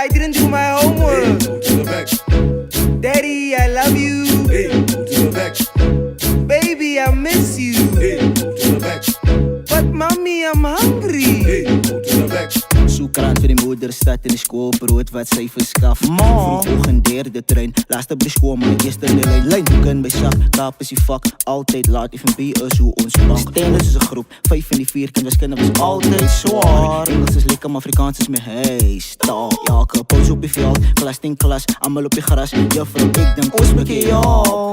I didn't do my homework. Hey, go to the back. Daddy, I love you. Hey, go to the back. Baby, I miss you. Hey, go to the back. But mommy, I'm hungry. Hey, go to the back. Soekraan vir die moeder stad in die skoolbrood wat sy verskaf. Vroeg in derde trein, laaste by die skool, maar die eerste in die lijn. Hoek in by sak, kaap is die vak, altyd laat FNB is hoe ons bank. Tennis is 'n groep, 5 in die 4 kinders was altyd swaar. Engels is lekker, maar Afrikaans is my staal. Ja, ek pose op die veld, klas 10 klas, almal op die gras. Juffrou, ek dink ons moet jy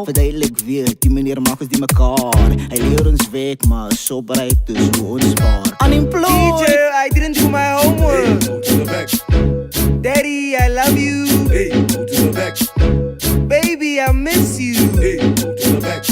verduidelik weet, die meneer maak ons die mekaar. Hy leer ons werk, maar soberheid is hoe ons spaar. Unemployed. Teacher, I didn't do my homework. Hey, go to the back. Daddy, I love you. Hey, go to the back. Baby, I miss you. Hey, go to the back.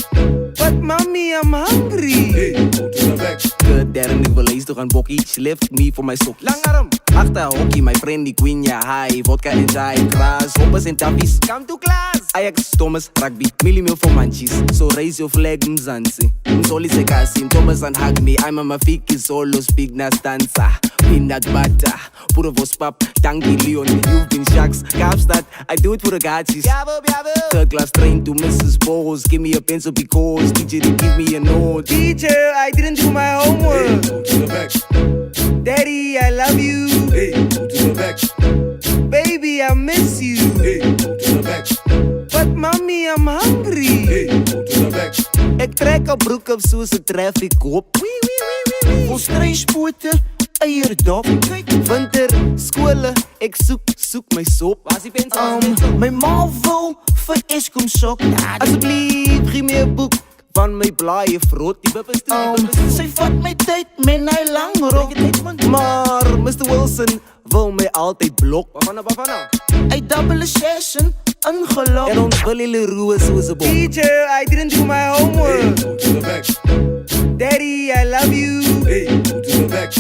But mommy, I'm hungry. Hey, go to the back. Good, daarin ik wil eens toch een bokkie. She left me for my sock. Langarm. Achter hockey, my friend die queen, ja high. Vodka en chai, gras, hoppers en tappies. Come to class. Ajax, Thomas, rugby, millimil for manchies. So raise your flag, mzansi. Msoli se kasi, Thomas and hug me. I'm a mafiki, solo speak na stanza. Peanut butter, puro vos pap, tanky Leon. You've been sharks, Kaapstad. I do it for the gachis. Third class train to Mrs. Bose. Give me a pencil because teacher didn't give me a note. Teacher, I didn't do my Hey, homework. go to the back. Daddy, I love you. Hey, go to the back. Baby, I miss you. Hey, go to the back. But mommy, I'm hungry. Hey, go to the back. Ik trek een broek op soos een traffic op. Vol stryspote, eierdop. Winter, skole, ek soek my sop. Waar is die pensel? My ma wil vir Eskom sok. Asseblief, gee my 'n boek van my blaaie vrot. Die bippes toe, die bippes Sy vat my tyd met hy lang rok. toe. Maar Mr. Wilson wil my altyd blok. Waarvan? Hy double session ingelok. En ons wil hulle roe soos 'n bom. Teacher, I didn't do my Hey, homework. go to the back. Daddy, I love you. Hey, go to the back.